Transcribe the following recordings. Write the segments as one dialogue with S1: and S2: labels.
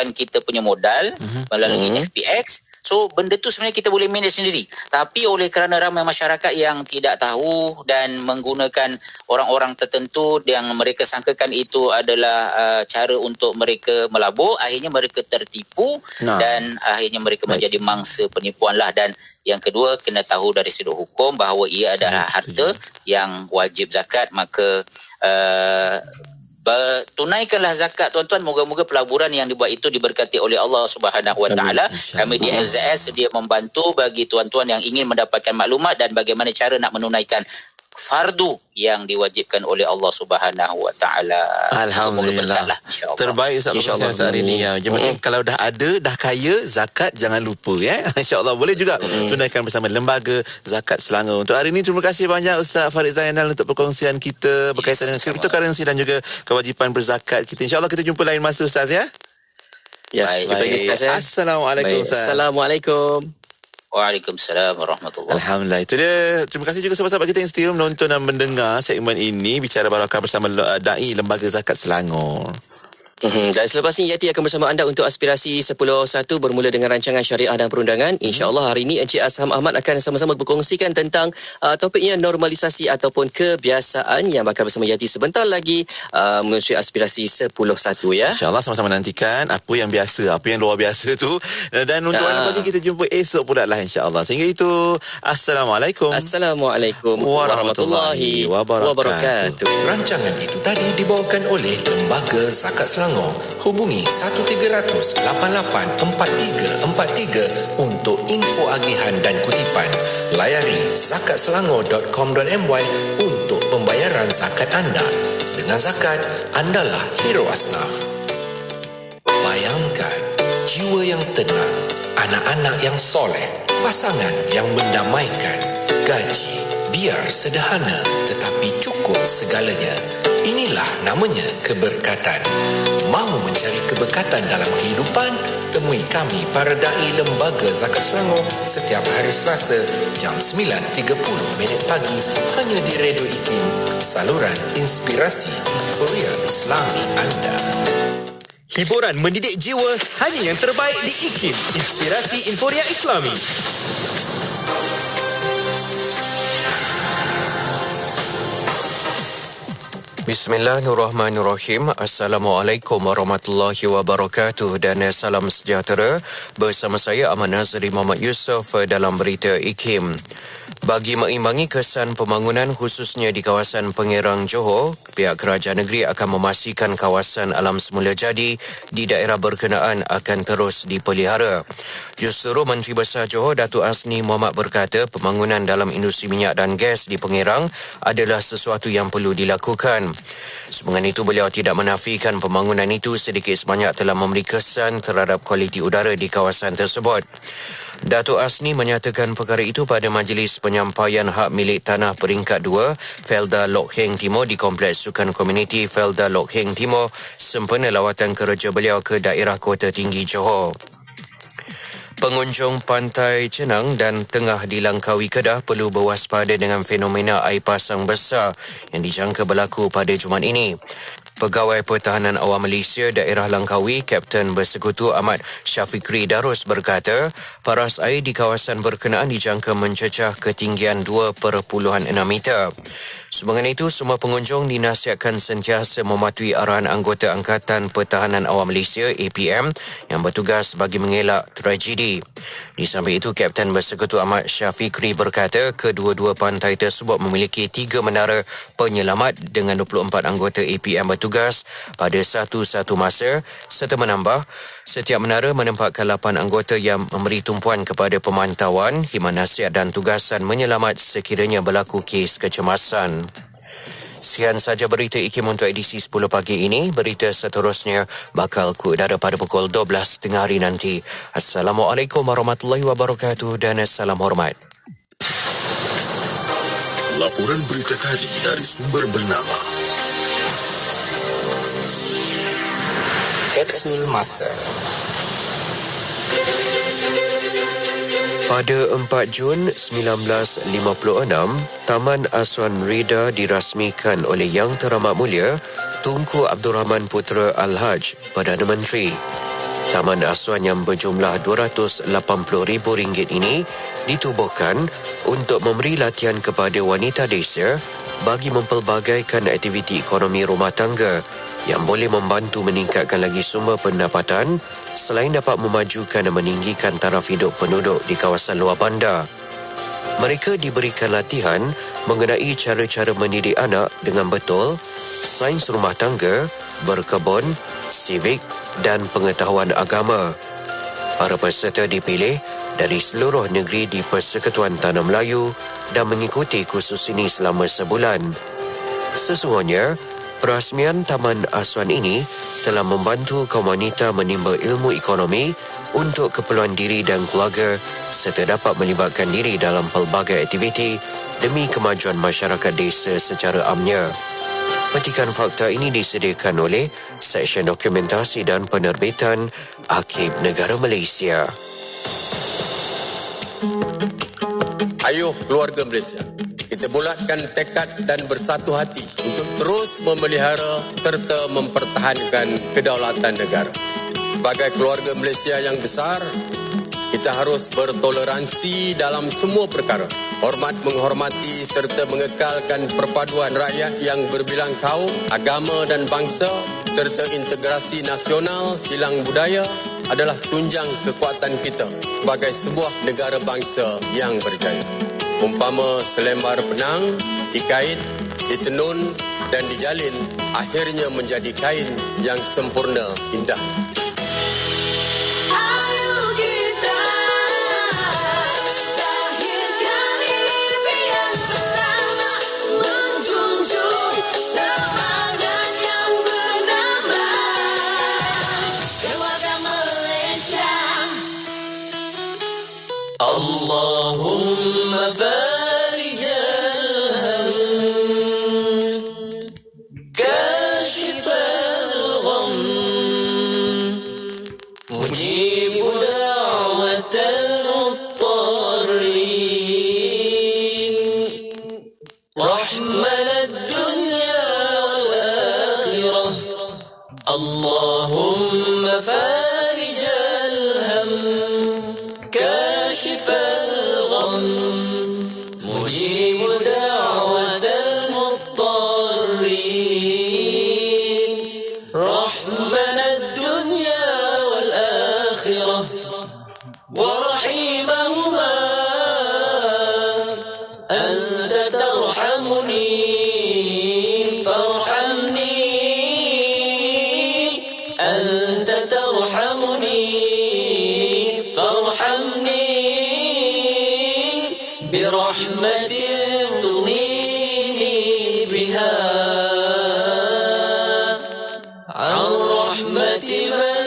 S1: menurunkan kita punya modal melalui FPX. So benda tu sebenarnya kita boleh manage sendiri. Tapi oleh kerana ramai masyarakat yang tidak tahu dan menggunakan orang-orang tertentu yang mereka sangkakan itu adalah cara untuk mereka melabur, akhirnya mereka tertipu dan akhirnya mereka menjadi mangsa penipuan lah. Dan yang kedua, kena tahu dari sudut hukum bahawa ia adalah harta yang wajib zakat. Maka tunaikanlah zakat tuan-tuan. Moga-moga pelaburan yang dibuat itu diberkati oleh Allah Subhanahu Wa Taala. Kami di LZS sedia membantu bagi tuan-tuan yang ingin mendapatkan maklumat dan bagaimana cara nak menunaikan fardu yang diwajibkan oleh Allah Subhanahu Wa Taala.
S2: Alhamdulillah. Terbaik Ustaz hari ini ya. Jadi kalau dah ada, dah kaya, zakat jangan lupa ya. Insya-Allah boleh juga tunaikan bersama Lembaga Zakat Selangor. Untuk hari ini terima kasih banyak Ustaz Farid Zainal untuk perkongsian kita berkaitan dengan cryptocurrency dan juga kewajipan berzakat kita. Insya-Allah kita jumpa lain masa Ustaz ya.
S3: Ya, baik Ustaz ya.
S2: Assalamualaikum Ustaz.
S3: Assalamualaikum.
S1: Waalaikumsalam warahmatullahi wabarakatuh.
S2: Alhamdulillah. Itu dia. Terima kasih juga sahabat-sahabat kita yang setia menonton dan mendengar segmen ini Bicara Barakah bersama Dai Lembaga Zakat Selangor.
S3: Dan selepas ini Yati akan bersama anda untuk aspirasi 10.1 bermula dengan rancangan syariah dan perundangan. InsyaAllah hari ini Encik Asham Ahmad akan sama-sama berkongsikan tentang topiknya normalisasi ataupun kebiasaan yang bakal bersama Yati sebentar lagi menyusul aspirasi 10.1 ya.
S2: InsyaAllah sama-sama nantikan apa yang biasa, apa yang luar biasa tu. Dan untuk anda pagi kita jumpa esok pula lah insyaAllah. Sehingga itu Assalamualaikum.
S3: Assalamualaikum warahmatullahi wabarakatuh.
S4: Rancangan itu tadi dibawakan oleh Lembaga Zakat Selangor. Hubungi 13884343 untuk info agihan dan kutipan. Layari zakatselangor.com.my untuk pembayaran zakat anda. Dengan zakat, andalah hero asnaf. Bayangkan jiwa yang tenang, anak-anak yang soleh, pasangan yang mendamaikan, gaji biar sederhana tetapi cukup segalanya. Inilah namanya keberkatan. Mahu mencari keberkatan dalam kehidupan? Temui kami para dai Lembaga Zakat Selangor setiap hari Selasa jam 9.30 pagi hanya di Radio IKIM, saluran inspirasi Korea Islami anda.
S5: Hiburan mendidik jiwa hanya yang terbaik di IKIM, Inspirasi Inforia Islami.
S4: Bismillahirrahmanirrahim. Assalamualaikum warahmatullahi wabarakatuh dan salam sejahtera. Bersama saya Ahmad Nazri Muhammad Yusof dalam berita IKIM. Bagi mengimbangi kesan pembangunan khususnya di kawasan Pengerang Johor, pihak kerajaan negeri akan memastikan kawasan alam semula jadi di daerah berkenaan akan terus dipelihara. Jurusetera Menteri Besar Johor Datuk Asni Mohamad berkata pembangunan dalam industri minyak dan gas di Pengerang adalah sesuatu yang perlu dilakukan. Sebenarnya itu beliau tidak menafikan pembangunan itu sedikit sebanyak telah memberi kesan terhadap kualiti udara di kawasan tersebut. Datuk Asni menyatakan perkara itu pada majlis penyampaian hak milik tanah peringkat 2 Felda Lok Heng Timur di Kompleks Sukan Komuniti Felda Lok Heng Timur sempena lawatan kerja beliau ke daerah Kota Tinggi Johor. Pengunjung pantai Cenang dan tengah di Langkawi Kedah perlu berwaspada dengan fenomena air pasang besar yang dijangka berlaku pada Jumaat ini. Pegawai Pertahanan Awam Malaysia daerah Langkawi, Kapten Bersekutu Ahmad Syafikri Darus berkata, paras air di kawasan berkenaan dijangka mencecah ketinggian 2.6 meter. Sebenarnya itu, semua pengunjung dinasihatkan sentiasa mematuhi arahan anggota Angkatan Pertahanan Awam Malaysia APM yang bertugas bagi mengelak tragedi. Di samping itu, Kapten Bersekutu Ahmad Syafikri berkata, kedua-dua pantai tersebut memiliki 3 menara penyelamat dengan 24 anggota APM bertugas pada satu-satu masa serta menambah setiap menara menempatkan 8 anggota yang memberi tumpuan kepada pemantauan, khidmat nasihat dan tugasan menyelamat sekiranya berlaku kes kecemasan. Sekian saja berita IKIM untuk edisi 10 pagi ini. Berita seterusnya bakal ke udara pada pukul 12 tengah hari nanti. Assalamualaikum warahmatullahi wabarakatuh dan salam hormat.
S6: Laporan berita tadi dari sumber bernama
S4: Kapsul Masa. Pada 4 Jun 1956, Taman Asuhan Rida dirasmikan oleh Yang Teramat Mulia Tunku Abdul Rahman Putra Al-Haj, Perdana Menteri. Taman asuhan yang berjumlah RM280,000 ini ditubuhkan untuk memberi latihan kepada wanita desa bagi mempelbagaikan aktiviti ekonomi rumah tangga yang boleh membantu meningkatkan lagi sumber pendapatan selain dapat memajukan dan meninggikan taraf hidup penduduk di kawasan luar bandar. Mereka diberikan latihan mengenai cara-cara mendidik anak dengan betul, sains rumah tangga, berkebun, sivik dan pengetahuan agama. Para peserta dipilih dari seluruh negeri di Persekutuan Tanah Melayu dan mengikuti kursus ini selama sebulan. Sesungguhnya, perasmian Taman Asuhan ini telah membantu kaum wanita menimba ilmu ekonomi untuk keperluan diri dan keluarga serta dapat melibatkan diri dalam pelbagai aktiviti demi kemajuan masyarakat desa secara amnya. Petikan fakta ini disediakan oleh Seksyen Dokumentasi dan Penerbitan Arkib Negara Malaysia.
S7: Ayuh keluarga Malaysia, kita bulatkan tekad dan bersatu hati untuk terus memelihara serta mempertahankan kedaulatan negara. Sebagai keluarga Malaysia yang besar, kita harus bertoleransi dalam semua perkara. Hormat menghormati serta mengekalkan perpaduan rakyat yang berbilang kaum, agama dan bangsa serta integrasi nasional silang budaya adalah tunjang kekuatan kita sebagai sebuah negara bangsa yang berjaya. Umpama selembar benang dikait, ditenun dan dijalin, akhirnya menjadi kain yang sempurna indah.
S8: Allahumma farijal ham kashifal gham mujibu da'watal muttarin rahmanad dunya wal akhirah Allahumma farijal ham كاشف الغم مجيب دعوة المضطرين رحمن الدنيا والآخرة ورحيمهما أنت ترحمني فارحمني أنت ترحمني فارحمني برحمة تغنيني بها عن رحمة من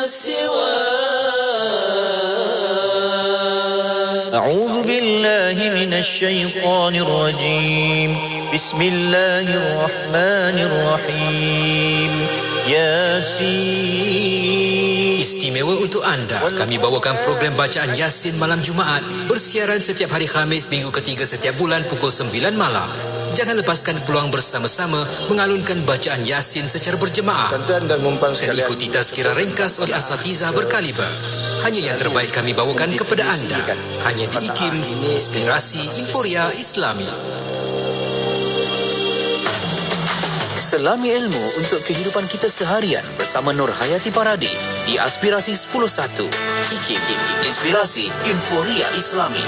S8: سواك
S9: أعوذ بالله من الشيطان الرجيم بسم الله الرحمن الرحيم ياسين.
S10: Istimewa untuk anda, kami bawakan program bacaan Yasin malam Jumaat bersiaran setiap hari Khamis minggu ketiga setiap bulan pukul 9 malam. Jangan lepaskan peluang bersama-sama mengalunkan bacaan Yasin secara berjemaah dan ikuti tazkirah ringkas oleh asatiza berkaliber. Hanya yang terbaik kami bawakan kepada anda. Hanya di IKIM, Inspirasi Inforia Islami.
S11: Selami ilmu untuk kehidupan kita seharian bersama Nur Hayati Paradi di Aspirasi 10.1 IKIM, Inspirasi Inforia Islami.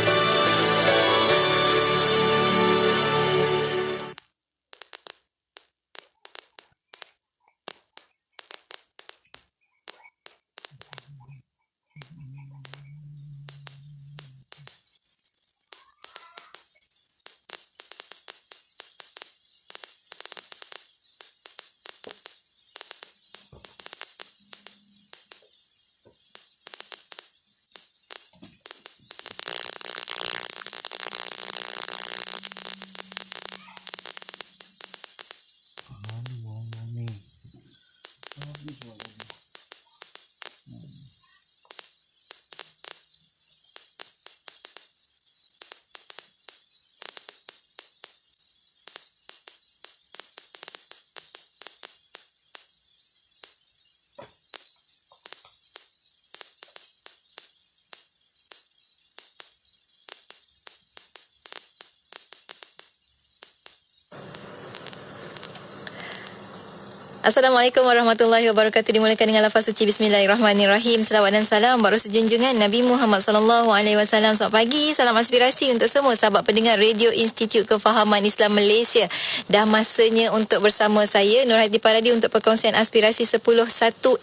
S12: Assalamualaikum warahmatullahi wabarakatuh. Dimulakan dengan lafaz suci Bismillahirrahmanirrahim. Selawat dan salam baru sejunjungan Nabi Muhammad sallallahu alaihi wasallam. Selamat pagi, salam aspirasi untuk semua sahabat pendengar Radio Institut Kefahaman Islam Malaysia. Dah masanya untuk bersama saya Nurhayati Paradi untuk perkongsian aspirasi 10.1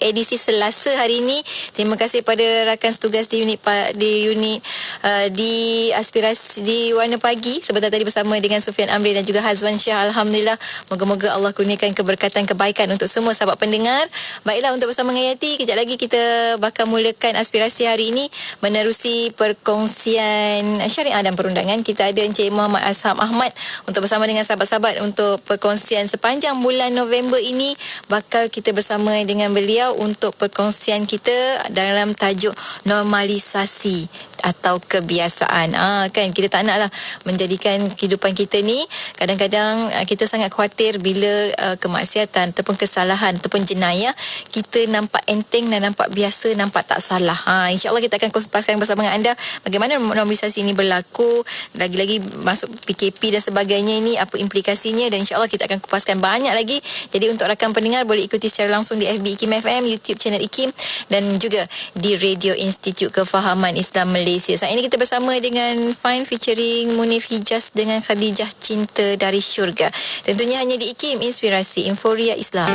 S12: edisi Selasa hari ini. Terima kasih pada rakan setugas di unit di aspirasi di Warna Pagi sebentar tadi bersama dengan Sufian Amri dan juga Hazwan Syah. Alhamdulillah, moga-moga Allah kurniakan keberkatan kebaikan untuk semua sahabat pendengar. Baiklah, untuk bersama dengan Yati, kejap lagi kita bakal mulakan aspirasi hari ini menerusi perkongsian syariah dan perundangan. Kita ada Encik Muhammad Asham Ahmad untuk bersama dengan sahabat-sahabat untuk perkongsian sepanjang bulan November ini. Bakal kita bersama dengan beliau untuk perkongsian kita dalam tajuk normalisasi atau kebiasaan. Kan kita tak naklah menjadikan kehidupan kita ni, kadang-kadang kita sangat khawatir bila kemaksiatan ataupun kesalahan ataupun jenayah kita nampak enteng dan nampak biasa, nampak tak salah. InsyaAllah kita akan kongsikan bersama dengan anda bagaimana normalisasi ini berlaku, lagi-lagi masuk PKP dan sebagainya ini, apa implikasinya, dan insyaAllah kita akan kupaskan banyak lagi. Jadi untuk rakan pendengar boleh ikuti secara langsung di FB IKIM FM, YouTube channel IKIM dan juga di Radio Institut Kefahaman Islam Malaysia. Saat ini kita bersama dengan Fine featuring Munif Hijaz dengan Khadijah Cinta dari Syurga. Tentunya hanya di IKIM, Inspirasi Inforia Islam.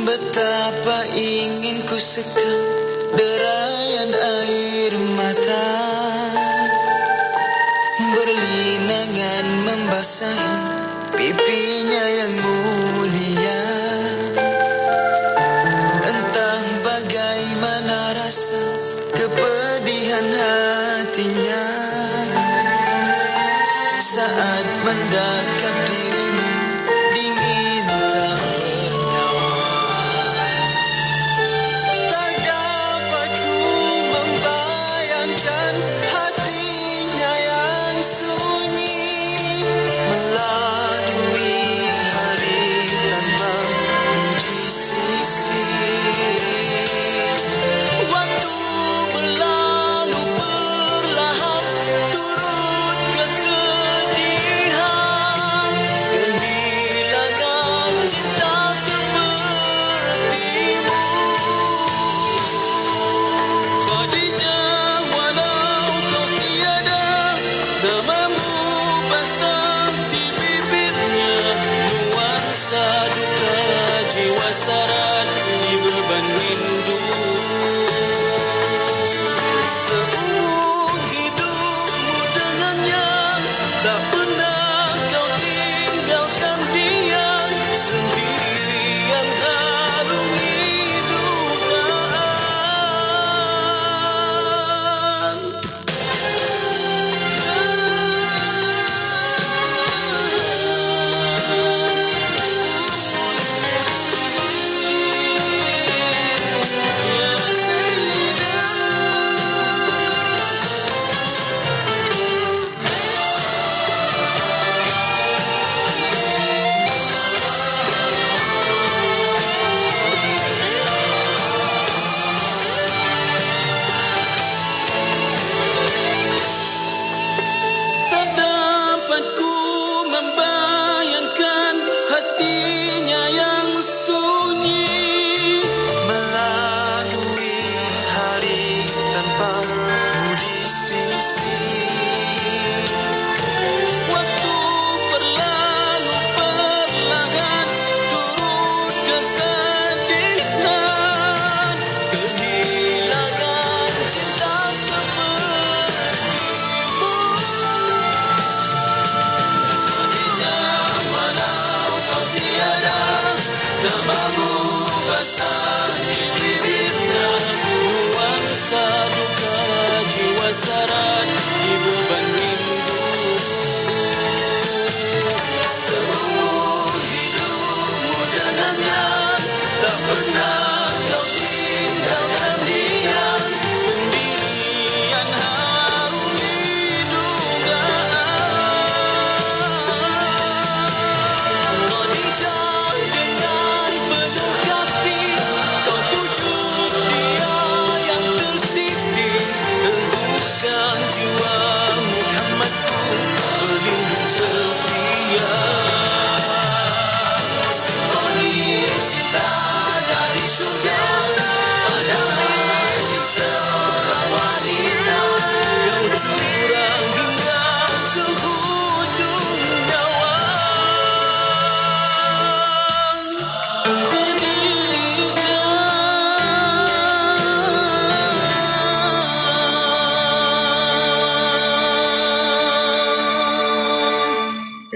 S8: Betapa ingin ku sekam derayan air mata berlinangan membasahi pipinya yang mulia. Entah bagaimana rasa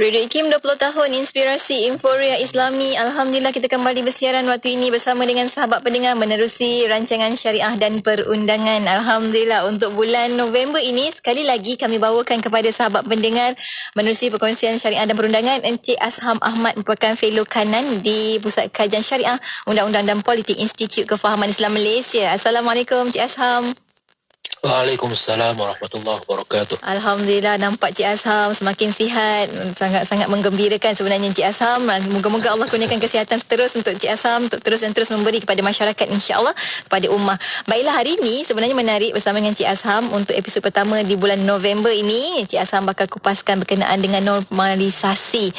S12: Radio IKIM 20 tahun inspirasi Inforia Islami. Alhamdulillah kita kembali bersiaran waktu ini bersama dengan sahabat pendengar menerusi rancangan syariah dan perundangan. Alhamdulillah untuk bulan November ini sekali lagi kami bawakan kepada sahabat pendengar menerusi perkongsian syariah dan perundangan Encik Asham Ahmad merupakan fellow kanan di Pusat Kajian Syariah Undang-Undang dan Politik Institut Kefahaman Islam Malaysia. Assalamualaikum Encik Asham.
S13: Waalaikumsalam warahmatullahi wabarakatuh.
S12: Alhamdulillah nampak Cik Asham semakin sihat. Sangat-sangat menggembirakan sebenarnya Cik Asham. Moga-moga Allah kurniakan kesihatan terus untuk Cik Asham untuk terus dan terus memberi kepada masyarakat insya-Allah, kepada ummah. Baiklah, hari ini sebenarnya menarik bersama dengan Cik Asham untuk episod pertama di bulan November ini. Cik Asham bakal kupaskan berkenaan dengan normalisasi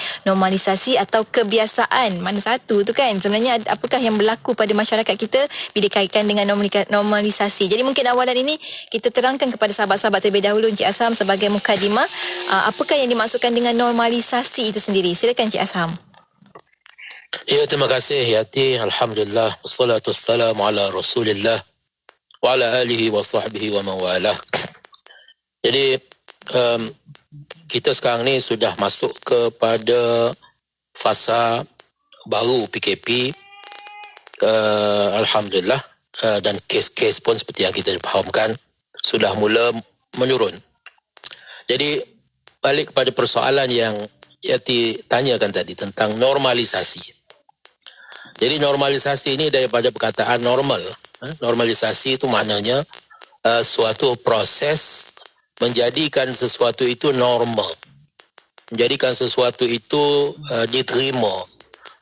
S12: atau kebiasaan. Mana satu tu kan? Sebenarnya apakah yang berlaku pada masyarakat kita bila dikaitkan dengan normalisasi. Jadi mungkin awalan ini kita terangkan kepada sahabat-sahabat terlebih dahulu Encik Asham sebagai mukadimah, apakah yang dimaksudkan dengan normalisasi itu sendiri. Silakan Encik Asham.
S13: Ya, terima kasih Yati. Alhamdulillah wassalatu wassalamu ala Rasulillah wa ala alihi wa sahbihi wa mawalah. Jadi kita sekarang ni sudah masuk kepada fasa baru PKP. Alhamdulillah, dan kes-kes pun seperti yang kita fahamkan sudah mula menurun. Jadi balik kepada persoalan yang Yati tanyakan tadi tentang normalisasi. Jadi normalisasi ini daripada perkataan normal. Normalisasi itu maknanya suatu proses menjadikan sesuatu itu normal. Menjadikan sesuatu itu diterima.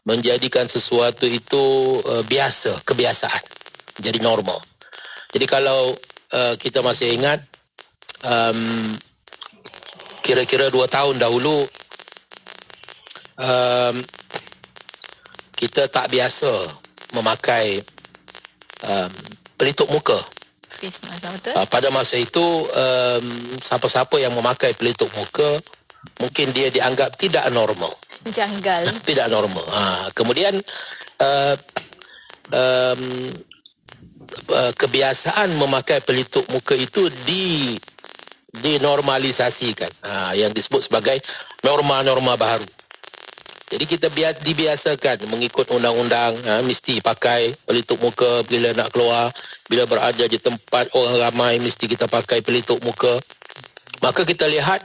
S13: Menjadikan sesuatu itu biasa, kebiasaan. Jadi normal. Jadi kalau kita masih ingat kira-kira 2 tahun dahulu kita tak biasa memakai pelitup muka. Pada masa itu siapa-siapa yang memakai pelitup muka mungkin dia dianggap tidak normal.
S12: Janggal.
S13: Tidak normal. Kemudian kebiasaan memakai pelitup muka itu dinormalisasikan, yang disebut sebagai norma-norma baru. Jadi kita dibiasakan mengikut undang-undang, mesti pakai pelitup muka bila nak keluar, bila berada di tempat orang ramai mesti kita pakai pelitup muka. Maka kita lihat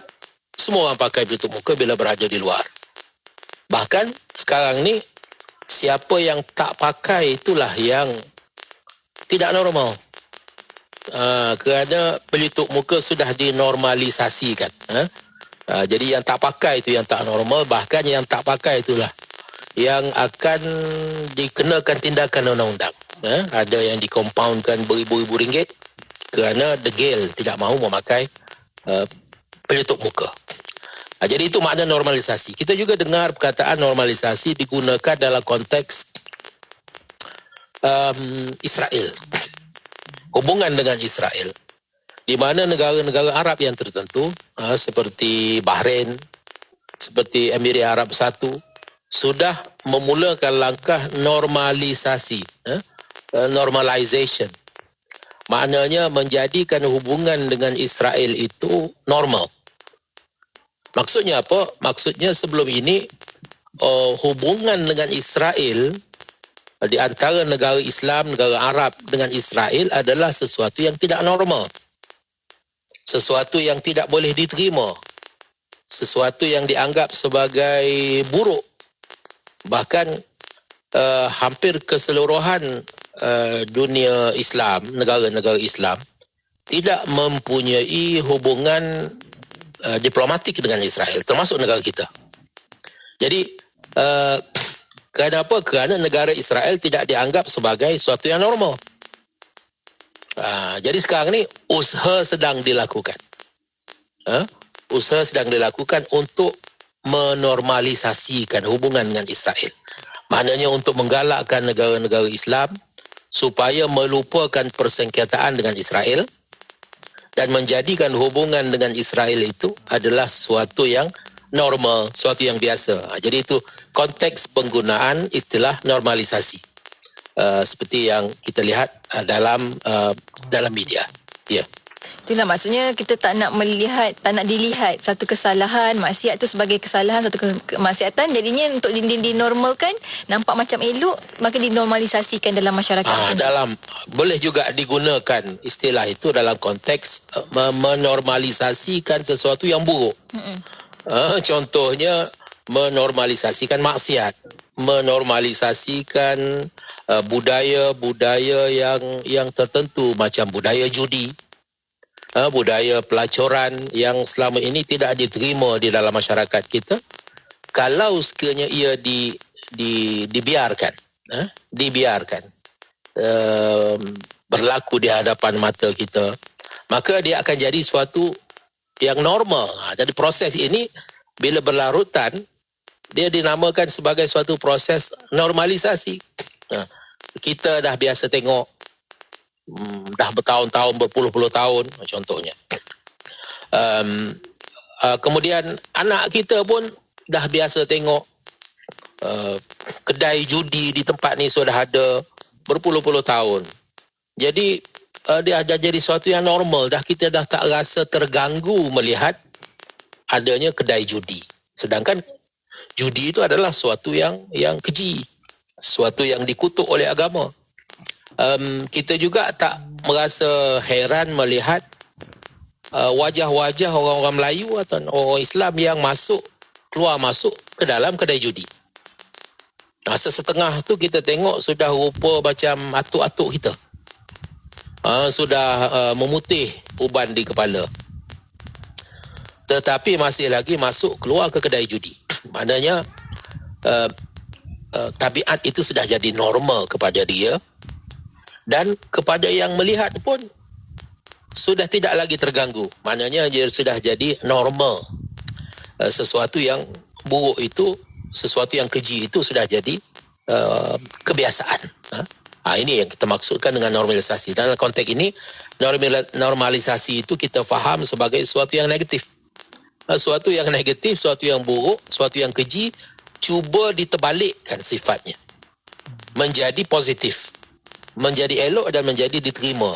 S13: semua orang pakai pelitup muka bila berada di luar. Bahkan sekarang ni siapa yang tak pakai itulah yang tidak normal. Kerana pelitup muka sudah dinormalisasikan. Jadi yang tak pakai itu yang tak normal, bahkan yang tak pakai itulah yang akan dikenakan tindakan undang-undang. Ada yang dikompaundkan beribu-ribu ringgit kerana degil tidak mahu memakai pelitup muka. Jadi itu makna normalisasi. Kita juga dengar perkataan normalisasi digunakan dalam konteks Israel, hubungan dengan Israel, di mana negara-negara Arab yang tertentu seperti Bahrain, seperti Emirat Arab Bersatu sudah memulakan langkah normalisasi, normalization. Maknanya menjadikan hubungan dengan Israel itu normal. Maksudnya apa? Maksudnya sebelum ini hubungan dengan Israel di antara negara Islam, negara Arab dengan Israel adalah sesuatu yang tidak normal. Sesuatu yang tidak boleh diterima. Sesuatu yang dianggap sebagai buruk. Bahkan hampir keseluruhan dunia Islam, negara-negara Islam tidak mempunyai hubungan diplomatik dengan Israel, termasuk negara kita. Jadi kerana apa? Kerana negara Israel tidak dianggap sebagai sesuatu yang normal. Jadi sekarang ni usaha sedang dilakukan. Usaha sedang dilakukan untuk menormalisasikan hubungan dengan Israel. Maknanya untuk menggalakkan negara-negara Islam supaya melupakan persengketaan dengan Israel dan menjadikan hubungan dengan Israel itu adalah sesuatu yang normal, sesuatu yang biasa. Jadi itu konteks penggunaan istilah normalisasi, seperti yang kita lihat dalam media. Ya.
S12: Itulah maksudnya kita tak nak dilihat satu kesalahan, maksiat tu sebagai kesalahan, satu kemaksiatan, jadinya untuk dinormalkan, nampak macam elok, maka dinormalisasikan dalam masyarakat.
S13: Boleh juga digunakan istilah itu dalam konteks menormalisasikan sesuatu yang buruk. Contohnya menormalisasikan maksiat, menormalisasikan budaya-budaya yang tertentu macam budaya judi, budaya pelacuran yang selama ini tidak diterima di dalam masyarakat kita. Kalau sekiranya ia dibiarkan berlaku di hadapan mata kita, maka dia akan jadi suatu yang normal. Jadi proses ini bila berlarutan, dia dinamakan sebagai suatu proses normalisasi. Kita dah biasa tengok, dah bertahun-tahun, berpuluh-puluh tahun contohnya. Kemudian anak kita pun dah biasa tengok kedai judi di tempat ni sudah ada berpuluh-puluh tahun. Jadi dia dah jadi sesuatu yang normal. Kita dah tak rasa terganggu melihat adanya kedai judi. Sedangkan judi itu adalah sesuatu yang keji, sesuatu yang dikutuk oleh agama. Kita juga tak merasa heran melihat wajah-wajah orang-orang Melayu atau orang Islam yang keluar masuk ke dalam kedai judi. Sesetengah tu kita tengok sudah rupa macam atuk-atuk kita. Sudah memutih uban di kepala. Tetapi masih lagi masuk keluar ke kedai judi. Maknanya tabiat itu sudah jadi normal kepada dia, dan kepada yang melihat pun sudah tidak lagi terganggu. Maknanya dia sudah jadi normal. Sesuatu yang buruk itu, sesuatu yang keji itu sudah jadi kebiasaan. Ini yang kita maksudkan dengan normalisasi. Dalam konteks ini, normalisasi itu kita faham sebagai sesuatu yang negatif. Sesuatu yang negatif, sesuatu yang buruk, sesuatu yang keji, cuba diterbalikkan sifatnya menjadi positif, menjadi elok dan menjadi diterima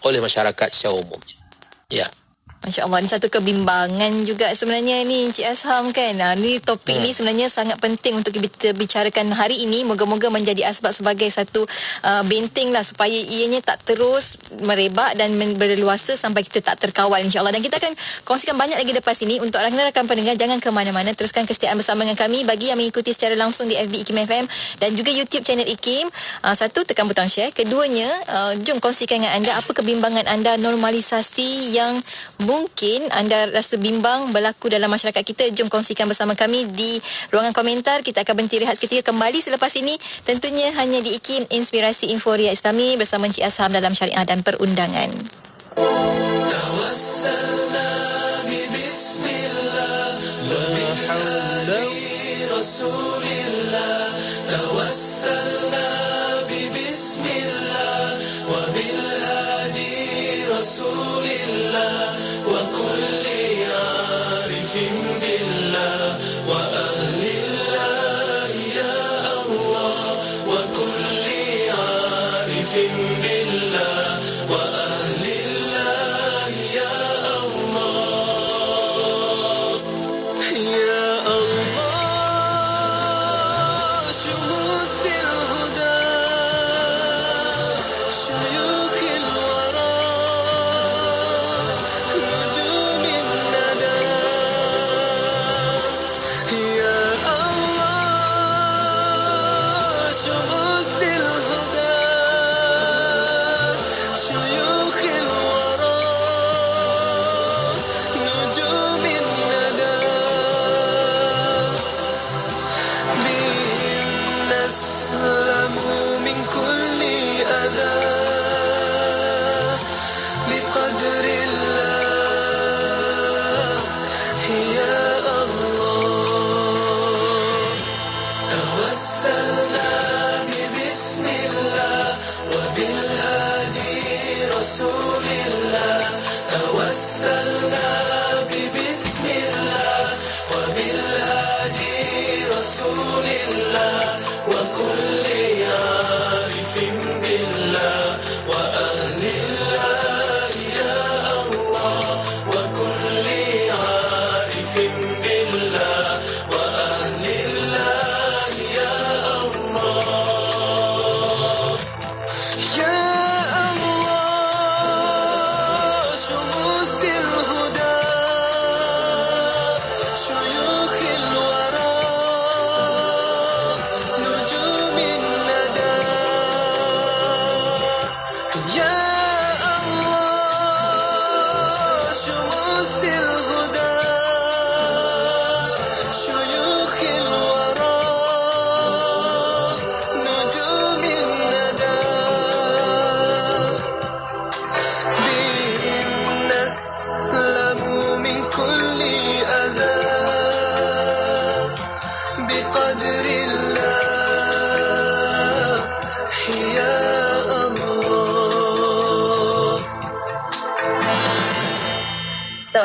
S13: oleh masyarakat secara umumnya. Ya.
S12: Masya Allah, ni satu kebimbangan juga sebenarnya ni Encik Azham kan. Ni topik ni sebenarnya sangat penting untuk kita bicarakan hari ini. Moga-moga menjadi asbab sebagai satu benteng lah supaya ianya tak terus merebak dan berleluasa sampai kita tak terkawal, insyaAllah. Dan kita akan kongsikan banyak lagi lepas ini. Untuk rakan-rakan pendengar, jangan ke mana-mana, teruskan kesetiaan bersama dengan kami. Bagi yang mengikuti secara langsung di FB IKIM FM dan juga YouTube channel IKIM, satu, tekan butang share. Keduanya, jom kongsikan dengan anda apa kebimbangan anda, normalisasi yang mungkin anda rasa bimbang berlaku dalam masyarakat kita. Jom kongsikan bersama kami di ruangan komentar. Kita akan berhenti rehat seketika, kembali selepas ini, tentunya hanya di IKIM, Inspirasi Inforia Islami bersama Encik Azham dalam Syariah dan Perundangan.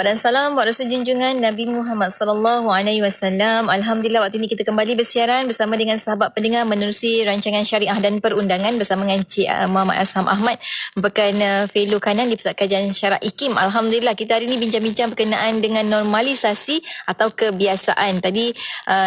S12: Salawat dan salam buat Rasul junjungan Nabi Muhammad sallallahu alaihi wasallam. Alhamdulillah waktu ini kita kembali bersiaran bersama dengan sahabat pendengar menerusi rancangan syariah dan perundangan bersama dengan Encik Muhammad Asham Ahmad merupakan fellow kanan di Pusat Kajian Syarak IKIM. Alhamdulillah kita hari ini bincang-bincang berkenaan dengan normalisasi atau kebiasaan. Tadi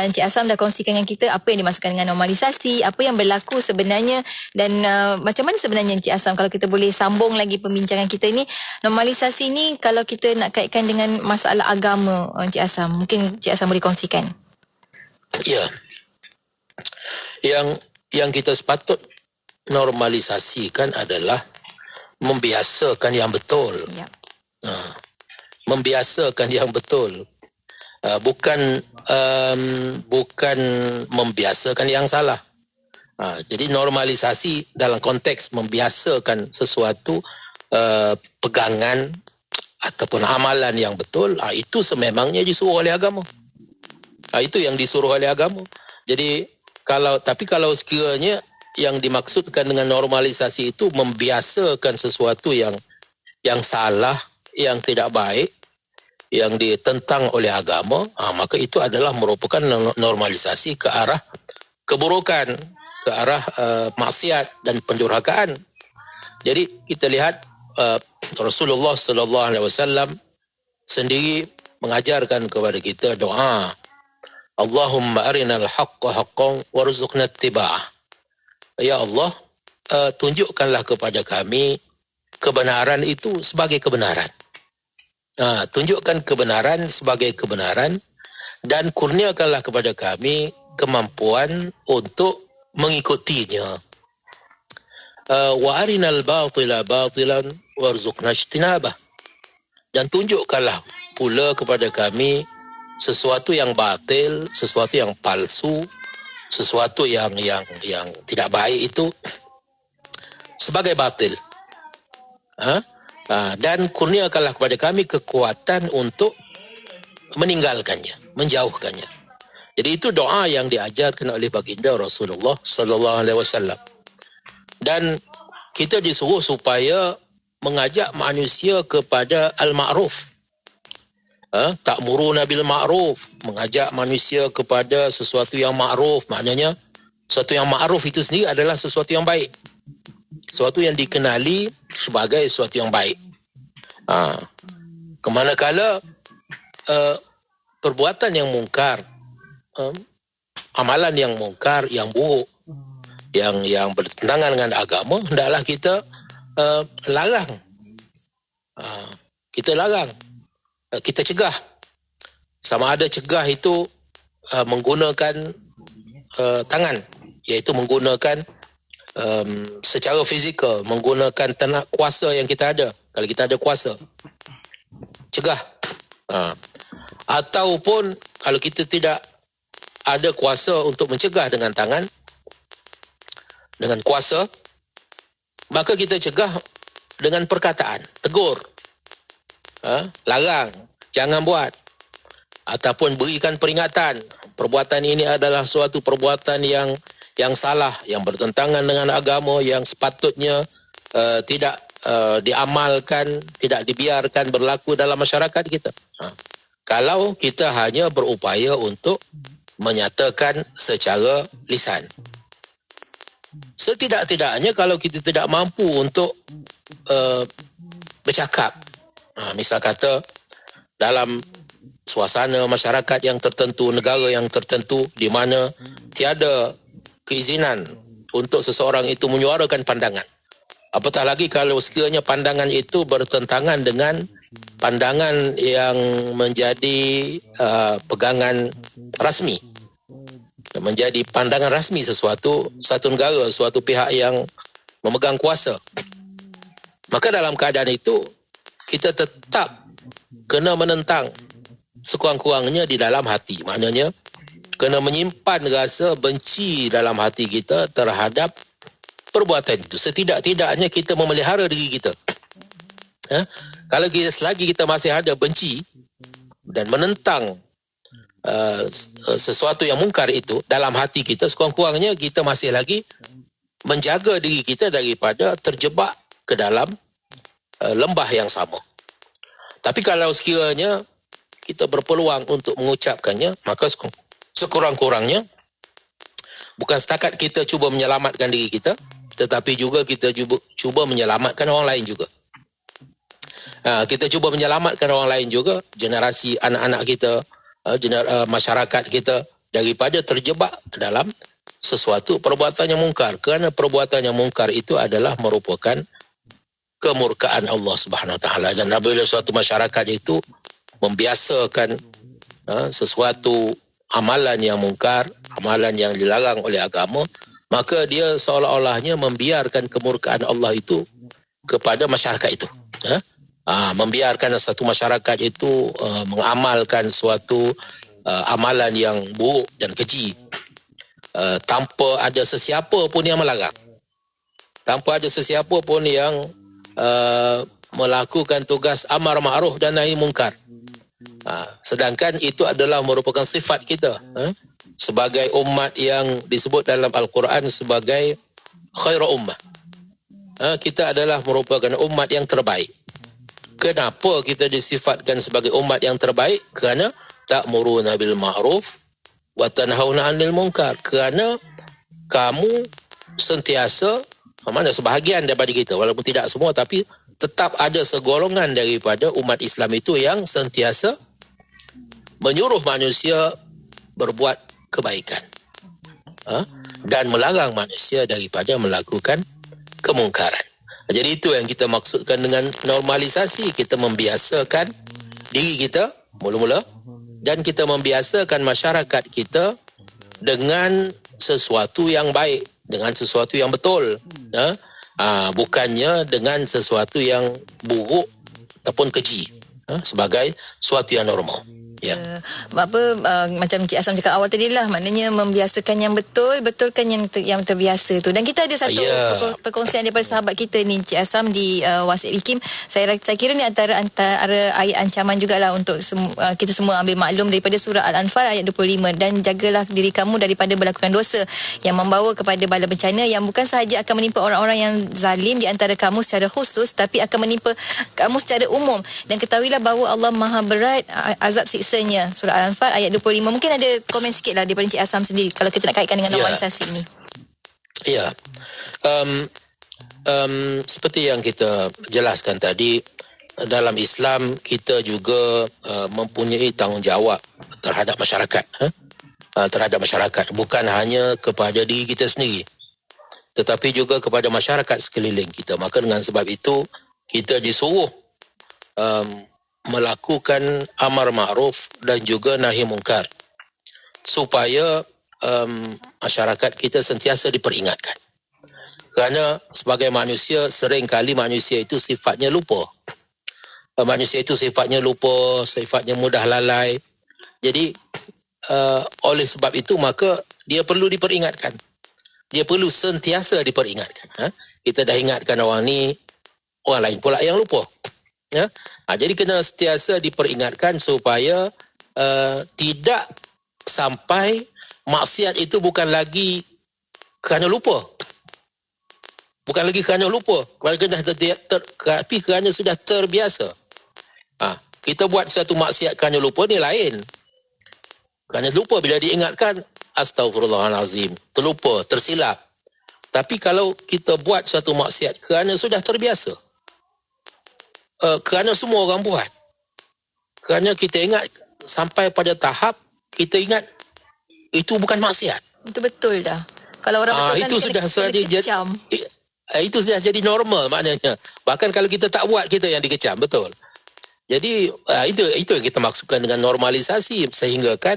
S12: Encik Asham dah kongsikan dengan kita apa yang dimaksudkan dengan normalisasi, apa yang berlaku sebenarnya dan macam mana sebenarnya Encik Asham kalau kita boleh sambung lagi pembincangan kita ni. Normalisasi ni kalau kita nak kaitkan dengan masalah agama, Encik Asham, mungkin Encik Asham boleh kongsikan.
S13: Ya. Yang kita sepatut normalisasikan adalah membiasakan yang betul.
S12: Ya.
S13: Membiasakan yang betul. Bukan membiasakan yang salah. Jadi normalisasi dalam konteks membiasakan sesuatu pegangan ataupun amalan yang betul, itu sememangnya disuruh oleh agama. Itu yang disuruh oleh agama. Jadi kalau sekiranya yang dimaksudkan dengan normalisasi itu membiasakan sesuatu yang salah, yang tidak baik, yang ditentang oleh agama, maka itu adalah merupakan normalisasi ke arah keburukan, ke arah maksiat dan pendurhakaan. Jadi kita lihat Rasulullah sallallahu alaihi wasallam sendiri mengajarkan kepada kita doa, Allahumma arinal haqqa haqqan warzuqna ittiba'ah. Ya Allah, tunjukkanlah kepada kami kebenaran itu sebagai kebenaran. Tunjukkan kebenaran sebagai kebenaran dan kurniakanlah kepada kami kemampuan untuk mengikutinya. Wa arinal batila batilan warzuqna ijtinabah. Dan tunjukkanlah pula kepada kami sesuatu yang batil, sesuatu yang palsu, sesuatu yang tidak baik itu sebagai batil. Dan kurniakanlah kepada kami kekuatan untuk meninggalkannya, menjauhkannya. Jadi itu doa yang diajarkan oleh baginda Rasulullah sallallahu alaihi wasallam. Dan kita disuruh supaya mengajak manusia kepada al-ma'ruf. Ta'muruna bil ma'ruf, mengajak manusia kepada sesuatu yang ma'ruf. Maknanya sesuatu yang ma'ruf itu sendiri adalah sesuatu yang baik. Sesuatu yang dikenali sebagai sesuatu yang baik. Kemanakala perbuatan yang mungkar, amalan yang mungkar, yang buruk, yang bertentangan dengan agama, hendaklah kita larang. Kita larang. Kita cegah. Sama ada cegah itu menggunakan tangan, iaitu menggunakan secara fizikal, menggunakan kuasa yang kita ada. Kalau kita ada kuasa, cegah. Ataupun kalau kita tidak ada kuasa untuk mencegah dengan tangan, dengan kuasa, maka kita cegah dengan perkataan, tegur, larang, jangan buat, ataupun berikan peringatan. Perbuatan ini adalah suatu perbuatan yang salah, yang bertentangan dengan agama, yang sepatutnya tidak diamalkan, tidak dibiarkan berlaku dalam masyarakat kita. Kalau kita hanya berupaya untuk menyatakan secara lisan. Setidak-tidaknya kalau kita tidak mampu untuk bercakap, misal kata dalam suasana masyarakat yang tertentu, negara yang tertentu di mana tiada keizinan untuk seseorang itu menyuarakan pandangan. Apatah lagi kalau sekiranya pandangan itu bertentangan dengan pandangan yang menjadi pegangan rasmi, menjadi pandangan rasmi satu negara, suatu pihak yang memegang kuasa. Maka dalam keadaan itu kita tetap kena menentang sekurang-kurangnya di dalam hati. Maknanya kena menyimpan rasa benci dalam hati kita terhadap perbuatan itu. Setidak-tidaknya kita memelihara diri kita. Kalau selagi kita masih ada benci dan menentang sesuatu yang mungkar itu dalam hati kita, sekurang-kurangnya kita masih lagi menjaga diri kita daripada terjebak ke dalam lembah yang sama. Tapi kalau sekiranya kita berpeluang untuk mengucapkannya, maka sekurang-kurangnya bukan setakat kita cuba menyelamatkan diri kita, tetapi juga kita cuba menyelamatkan orang lain juga. Kita cuba menyelamatkan orang lain juga, generasi anak-anak kita, masyarakat kita daripada terjebak dalam sesuatu perbuatan yang mungkar. Kerana perbuatan yang mungkar itu adalah merupakan kemurkaan Allah Subhanahu Wa Taala. Dan apabila suatu masyarakat itu membiasakan sesuatu amalan yang mungkar, amalan yang dilarang oleh agama, maka dia seolah-olahnya membiarkan kemurkaan Allah itu kepada masyarakat itu. Membiarkan satu masyarakat itu mengamalkan suatu amalan yang buruk dan keji, tanpa ada sesiapa pun yang melarang, tanpa ada sesiapa pun yang melakukan tugas amar ma'ruf dan nahi mungkar. Sedangkan itu adalah merupakan sifat kita sebagai umat yang disebut dalam Al-Quran sebagai khairu ummah. Kita adalah merupakan umat yang terbaik. Kenapa kita disifatkan sebagai umat yang terbaik? Kerana ta'muruna bil ma'ruf wa tanhauna 'anil munkar. Kerana kamu sentiasa, mana sebahagian daripada kita, walaupun tidak semua, tapi tetap ada segolongan daripada umat Islam itu yang sentiasa menyuruh manusia berbuat kebaikan, dan melarang manusia daripada melakukan kemungkaran. Jadi itu yang kita maksudkan dengan normalisasi. Kita membiasakan diri kita mula-mula, dan kita membiasakan masyarakat kita dengan sesuatu yang baik, dengan sesuatu yang betul, bukannya dengan sesuatu yang buruk ataupun keji, sebagai sesuatu yang normal.
S12: Macam Cik Asam cakap awal tadi lah, maknanya membiasakan yang betul, betulkan yang terbiasa tu. Dan kita ada satu perkongsian daripada sahabat kita ni, Cik Asam, di WhatsApp IKIM. Saya kira ni antara ayat ancaman jugalah untuk kita semua ambil maklum daripada surah Al-Anfal ayat 25. Dan jagalah diri kamu daripada melakukan dosa yang membawa kepada bala bencana yang bukan sahaja akan menimpa orang-orang yang zalim di antara kamu secara khusus, tapi akan menimpa kamu secara umum. Dan ketahuilah bahawa Allah Maha berat azab siksanya. Surah Al-Anfal ayat 25. Mungkin ada komen sikit lah daripada Encik Asam sendiri kalau kita nak kaitkan dengan normalisasi ni.
S13: Seperti yang kita jelaskan tadi, dalam Islam kita juga mempunyai tanggungjawab terhadap masyarakat, terhadap masyarakat, bukan hanya kepada diri kita sendiri, tetapi juga kepada masyarakat sekeliling kita. Maka dengan sebab itu kita disuruh melakukan amar ma'ruf dan juga nahi mungkar, supaya masyarakat kita sentiasa diperingatkan. Kerana sebagai manusia, seringkali manusia itu sifatnya lupa. Manusia itu sifatnya lupa, sifatnya mudah lalai. Jadi oleh sebab itu maka dia perlu diperingatkan. Dia perlu sentiasa diperingatkan. Kita dah ingatkan orang ni, orang lain pula yang lupa. Jadi kena sentiasa diperingatkan supaya tidak sampai maksiat itu bukan lagi kerana lupa. Bukan lagi kerana lupa, tapi kerana sudah terbiasa. Kita buat satu maksiat kerana lupa ni lain. Kerana lupa, bila diingatkan, astagfirullahalazim, terlupa, tersilap. Tapi kalau kita buat satu maksiat kerana sudah terbiasa, kerana semua orang buat, kerana kita ingat sampai pada tahap kita ingat itu bukan maksiat.
S12: Itu betul dah. Kalau orang betul
S13: itu itu sudah jadi normal maknanya. Bahkan kalau kita tak buat, kita yang dikecam, betul. Jadi itu yang kita maksudkan dengan normalisasi, sehingga kan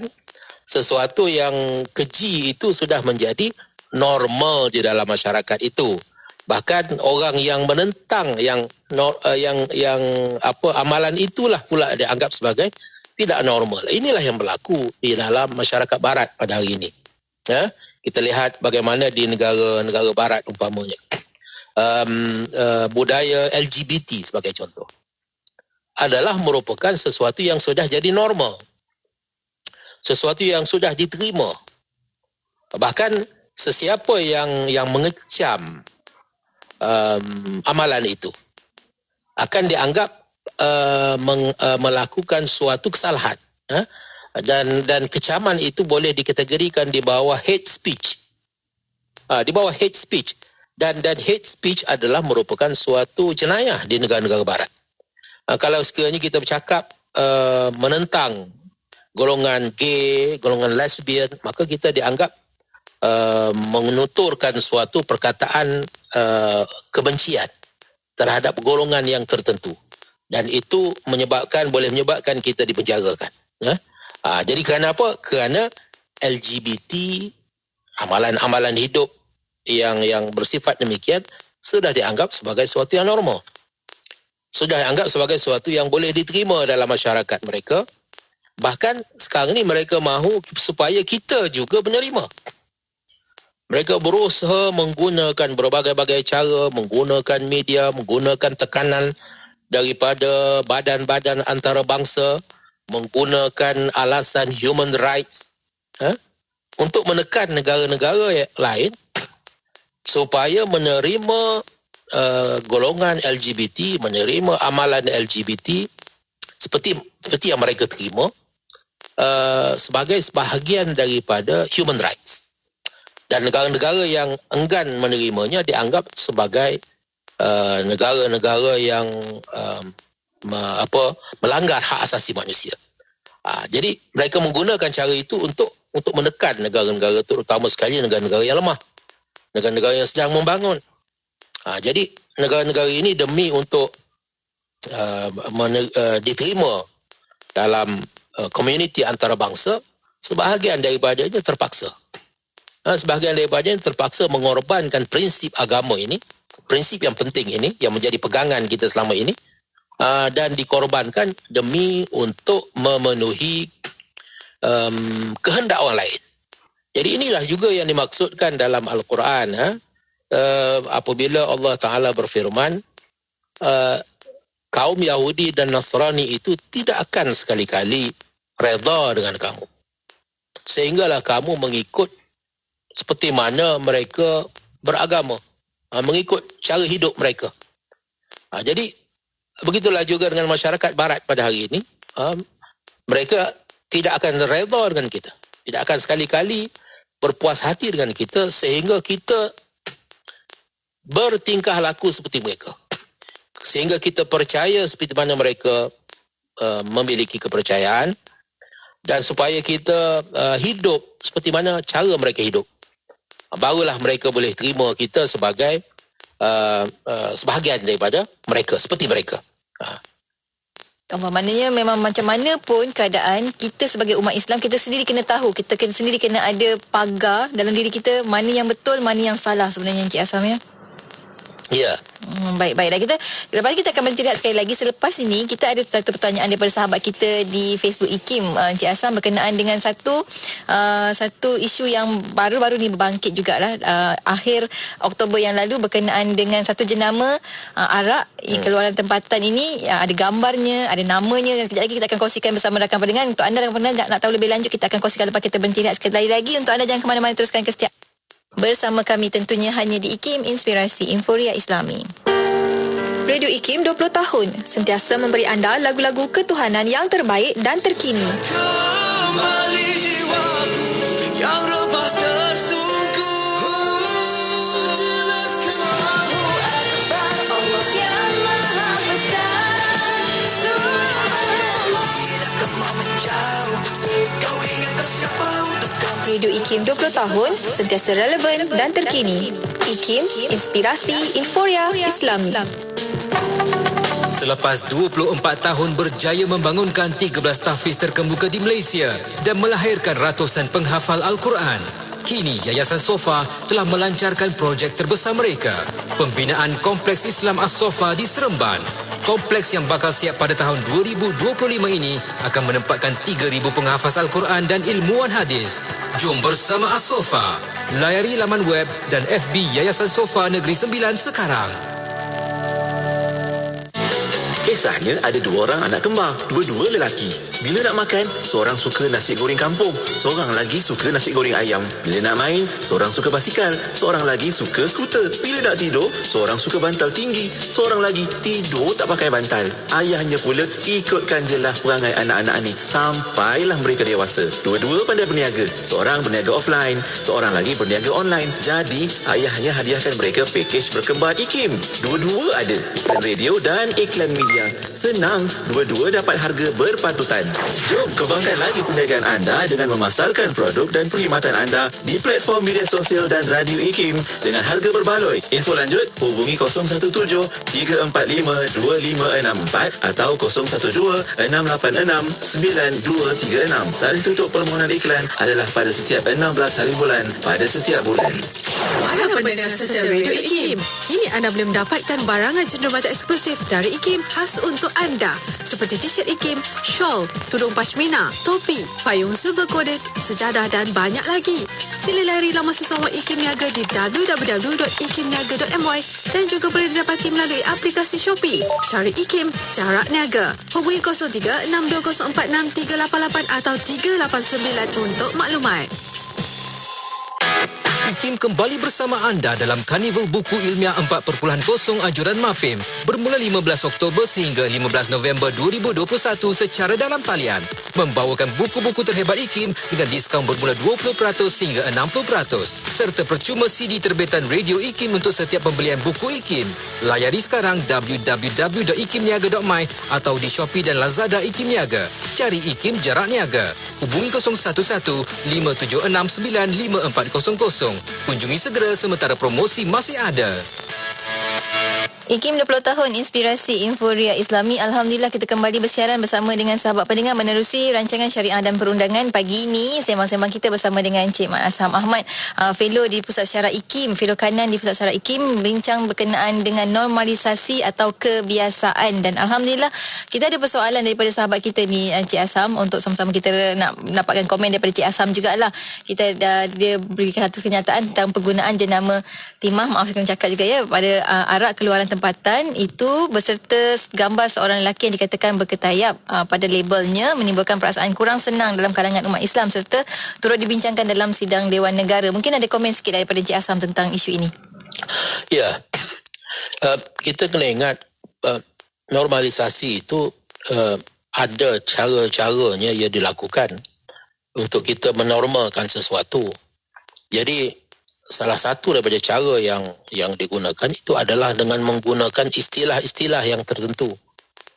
S13: sesuatu yang keji itu sudah menjadi normal di dalam masyarakat itu. Bahkan orang yang menentang amalan itulah pula dianggap sebagai tidak normal. Inilah yang berlaku di dalam masyarakat barat pada hari ini. Kita lihat bagaimana di negara-negara barat umpamanya. Budaya LGBT sebagai contoh adalah merupakan sesuatu yang sudah jadi normal. Sesuatu yang sudah diterima. Bahkan sesiapa yang mengecam amalan itu akan dianggap melakukan suatu kesalahan, dan kecaman itu boleh dikategorikan di bawah hate speech. Di bawah hate speech, dan hate speech adalah merupakan suatu jenayah di negara-negara barat. Kalau sekiranya kita bercakap menentang golongan gay, golongan lesbian, maka kita dianggap menuturkan suatu perkataan kebencian terhadap golongan yang tertentu, dan itu boleh menyebabkan kita dipenjarakan. Jadi kerana apa? Kerana LGBT, amalan-amalan hidup yang bersifat demikian sudah dianggap sebagai suatu yang normal, sudah dianggap sebagai suatu yang boleh diterima dalam masyarakat mereka. Bahkan sekarang ni mereka mahu supaya kita juga menerima. Mereka berusaha menggunakan berbagai-bagai cara, menggunakan media, menggunakan tekanan daripada badan-badan antarabangsa, menggunakan alasan human rights, untuk menekan negara-negara lain supaya menerima golongan LGBT, menerima amalan LGBT seperti yang mereka terima sebagai sebahagian daripada human rights. Dan negara-negara yang enggan menerimanya dianggap sebagai negara-negara yang melanggar hak asasi manusia. Jadi mereka menggunakan cara itu untuk menekan negara-negara, terutama sekali negara-negara yang lemah, negara-negara yang sedang membangun. Jadi negara-negara ini demi untuk diterima dalam komuniti antarabangsa, sebahagian daripadanya terpaksa. Sebahagian daripadanya terpaksa mengorbankan prinsip agama ini, prinsip yang penting ini, yang menjadi pegangan kita selama ini, dan dikorbankan demi untuk memenuhi kehendak orang lain. Jadi inilah juga yang dimaksudkan dalam Al-Quran, apabila Allah Ta'ala berfirman, kaum Yahudi dan Nasrani itu tidak akan sekali-kali redha dengan kamu, sehinggalah kamu mengikut seperti mana mereka beragama, mengikut cara hidup mereka. Jadi begitulah juga dengan masyarakat barat pada hari ini. Mereka tidak akan redha dengan kita, tidak akan sekali-kali berpuas hati dengan kita sehingga kita bertingkah laku seperti mereka, sehingga kita percaya seperti mana mereka memiliki kepercayaan, dan supaya kita hidup seperti mana cara mereka hidup. Barulah mereka boleh terima kita sebagai sebahagian daripada mereka, seperti mereka.
S12: Allah, maknanya memang macam mana pun keadaan, kita sebagai umat Islam, kita sendiri kena tahu, kita sendiri kena ada pagar dalam diri kita, mana yang betul, mana yang salah sebenarnya, Encik Azham, ya?
S13: Ya.
S12: Baik-baik. Dan lepas kita akan berhenti sekali lagi. Selepas ini kita ada satu pertanyaan daripada sahabat kita di Facebook IKIM, Encik Azham, berkenaan dengan satu isu yang baru-baru ni berbangkit jugalah, akhir Oktober yang lalu, berkenaan dengan satu jenama arak keluaran tempatan ini. Ada gambarnya, ada namanya. Kejap lagi kita akan kongsikan bersama rakan pendengar. Untuk anda rakan pendengar nak tahu lebih lanjut, kita akan kongsikan lepas kita berhenti sekali lagi. Untuk anda jangan ke mana-mana, teruskan ke setiap bersama kami tentunya hanya di IKIM, Inspirasi Inforia Islami. Radio IKIM 20 tahun sentiasa memberi anda lagu-lagu ketuhanan yang terbaik dan terkini. Kembali jiwaku yang rebah tersungkur, jelaskan Allahu Akbar, Allah yang Maha Besar. Tidak kemau menjauh, kau ingat siapa untuk kamu. Radio IKIM 20 tahun sentiasa relevan dan terkini. IKIM, Inspirasi Inforia Islami.
S10: Selepas 24 tahun berjaya membangunkan 13 tahfiz terkemuka di Malaysia dan melahirkan ratusan penghafal Al-Quran, kini Yayasan Sofa telah melancarkan projek terbesar mereka, pembinaan Kompleks Islam As-Sofa di Seremban. Kompleks yang bakal siap pada tahun 2025 ini akan menempatkan 3,000 penghafaz Al-Quran dan ilmuwan hadis. Jom bersama As-Sofa. Layari laman web dan FB Yayasan Sofa Negeri Sembilan sekarang.
S2: Kisahnya ada 2 orang anak kembar, dua-dua lelaki. Bila nak makan, seorang suka nasi goreng kampung, seorang lagi suka nasi goreng ayam. Bila nak main, seorang suka basikal, seorang lagi suka skuter. Bila nak tidur, seorang suka bantal tinggi, seorang lagi tidur tak pakai bantal. Ayahnya pula ikutkan jelah perangai anak-anak ni sampailah mereka dewasa. Dua-dua pandai berniaga, seorang berniaga offline, seorang lagi berniaga online. Jadi ayahnya hadiahkan mereka pakej berkembar IKIM. Dua-dua ada iklan radio dan iklan media. Senang, dua-dua dapat harga berpatutan. Jom kembangkan lagi perniagaan anda dengan memasarkan produk dan perkhidmatan anda di platform media sosial dan radio IKIM dengan harga berbaloi. Info lanjut hubungi 017-345-2564 atau 012-686-9236. Tarikh tutup permohonan iklan adalah pada setiap 16 hari bulan pada setiap bulan.
S14: Para pendengar setia Radio IKIM, kini anda boleh mendapatkan barangan cenderamata eksklusif dari IKIM khas untuk anda seperti t-shirt IKIM, shawl, tudung pashmina, topi, payung silver coded, sejadah dan banyak lagi. Sila layari laman sesama IKIM Niaga di www.ikimniaga.my dan juga boleh didapati melalui aplikasi Shopee. Cari IKIM Jarak Niaga. Hubungi 03-6204-6388 atau 389 untuk maklumat.
S10: IKIM kembali bersama anda dalam Karnival Buku Ilmiah 4.0 Anjuran MAPIM bermula 15 Oktober sehingga 15 November 2021 secara dalam talian. Membawakan buku-buku terhebat IKIM dengan diskaun bermula 20% hingga 60% serta percuma CD terbitan Radio IKIM untuk setiap pembelian buku IKIM. Layari sekarang www.ikimniaga.my atau di Shopee dan Lazada IKIM Niaga. Cari IKIM Jarak Niaga. Hubungi 011-576-9540. Kunjungi segera sementara promosi masih ada.
S12: IKIM 20 tahun inspirasi Inforia Islami. Alhamdulillah kita kembali bersiaran bersama dengan sahabat pendengar menerusi rancangan syariah dan perundangan. Pagi ini sembang-sembang kita bersama dengan Encik Mak Asham Ahmad, fellow di Pusat Syarah IKIM, fellow kanan di Pusat Syarah IKIM, bincang berkenaan dengan normalisasi atau kebiasaan. Dan Alhamdulillah kita ada persoalan daripada sahabat kita ni, Encik Asham, untuk sama-sama kita nak mendapatkan komen daripada Encik Asham jugalah. Dia berikan satu kenyataan tentang penggunaan jenama timah, maaf saya cakap juga ya, pada arak keluaran tempatan itu beserta gambar seorang lelaki yang dikatakan berketayap pada labelnya menimbulkan perasaan kurang senang dalam kalangan umat Islam serta turut dibincangkan dalam sidang Dewan Negara. Mungkin ada komen sikit daripada Encik Asham tentang isu ini.
S13: Ya, kita kena ingat normalisasi itu ada cara-caranya ia dilakukan untuk kita menormalkan sesuatu. Jadi salah satu daripada cara yang digunakan itu adalah dengan menggunakan istilah-istilah yang tertentu,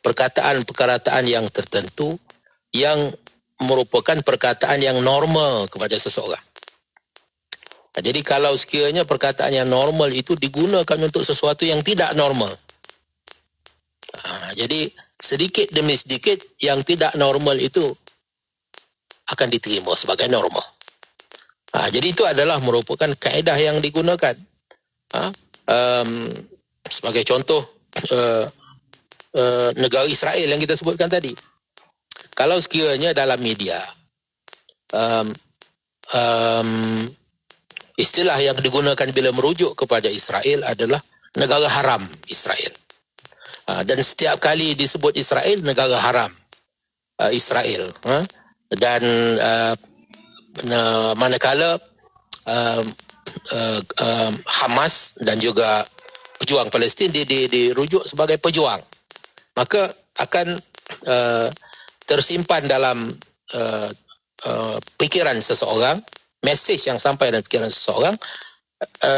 S13: perkataan-perkataan yang tertentu yang merupakan perkataan yang normal kepada seseorang. Jadi kalau sekiranya perkataan yang normal itu digunakan untuk sesuatu yang tidak normal, jadi sedikit demi sedikit yang tidak normal itu akan diterima sebagai normal. Jadi itu adalah merupakan kaedah yang digunakan. Sebagai contoh, negara Israel yang kita sebutkan tadi. Kalau sekiranya dalam media, istilah yang digunakan bila merujuk kepada Israel adalah negara haram Israel. Dan setiap kali disebut Israel, negara haram Israel. Dan manakala Hamas dan juga pejuang Palestin dirujuk sebagai pejuang, maka akan tersimpan dalam fikiran seseorang, mesej yang sampai dalam fikiran seseorang,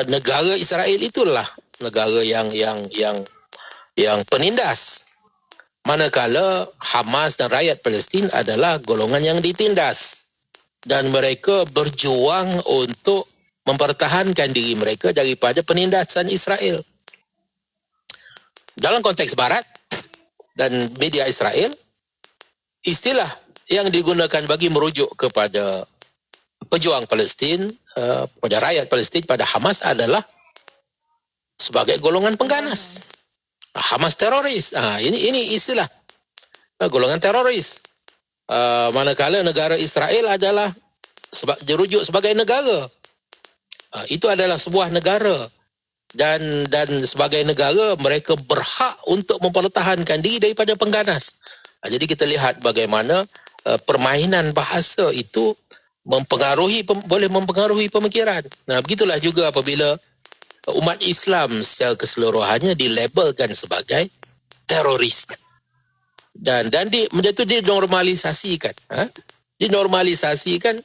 S13: negara Israel itulah negara yang penindas, manakala Hamas dan rakyat Palestin adalah golongan yang ditindas dan mereka berjuang untuk mempertahankan diri mereka daripada penindasan Israel. Dalam konteks Barat dan media Israel, istilah yang digunakan bagi merujuk kepada pejuang Palestin, pada rakyat Palestin, pada Hamas adalah sebagai golongan pengganas. Hamas teroris. Ini istilah golongan teroris. Manakala negara Israel adalah dirujuk sebagai negara. Itu adalah sebuah negara dan sebagai negara mereka berhak untuk mempertahankan diri daripada pengganas. Jadi kita lihat bagaimana permainan bahasa itu boleh mempengaruhi pemikiran. Nah, begitulah juga apabila umat Islam secara keseluruhannya dilabelkan sebagai teroris. Dan dinormalisasikan. Dinormalisasikan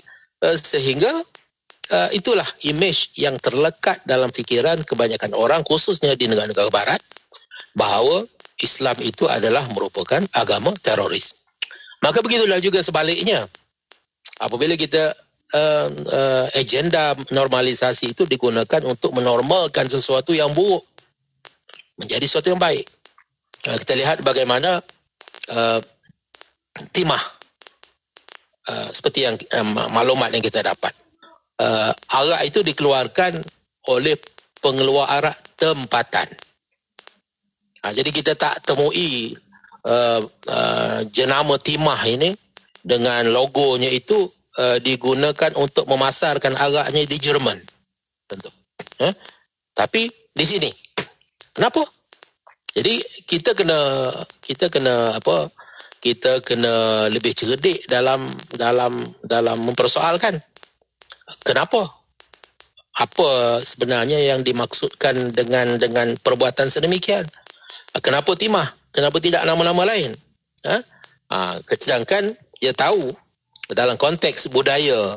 S13: sehingga itulah imej yang terlekat dalam fikiran kebanyakan orang, khususnya di negara-negara barat, bahawa Islam itu adalah merupakan agama teroris. Maka begitulah juga sebaliknya. Apabila kita agenda normalisasi itu digunakan untuk menormalkan sesuatu yang buruk menjadi sesuatu yang baik. Kita lihat bagaimana timah seperti yang maklumat yang kita dapat. Arak itu dikeluarkan oleh pengeluar arak tempatan. Jadi kita tak temui jenama timah ini dengan logonya itu digunakan untuk memasarkan araknya di Jerman. Tentu. Tapi di sini. Kenapa? Jadi kita kena lebih cerdik dalam mempersoalkan. Kenapa? Apa sebenarnya yang dimaksudkan dengan perbuatan sedemikian? Kenapa timah? Kenapa tidak nama-nama lain? Sedangkan dia tahu dalam konteks budaya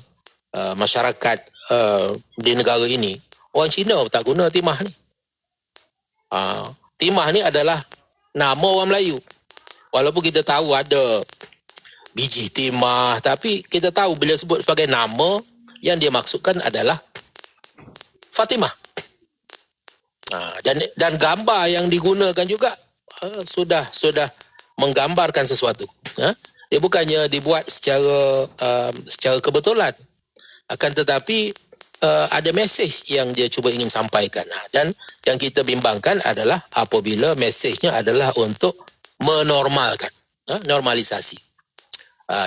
S13: masyarakat di negara ini, orang Cina tak guna timah ni. Timah ni adalah nama orang Melayu. Walaupun kita tahu ada biji timah, tapi kita tahu bila sebut sebagai nama, yang dia maksudkan adalah Fatimah. Dan gambar yang digunakan juga sudah menggambarkan sesuatu. Dia bukannya dibuat secara kebetulan, akan tetapi ada mesej yang dia cuba ingin sampaikan. Dan yang kita bimbangkan adalah apabila mesejnya adalah untuk menormalkan, normalisasi.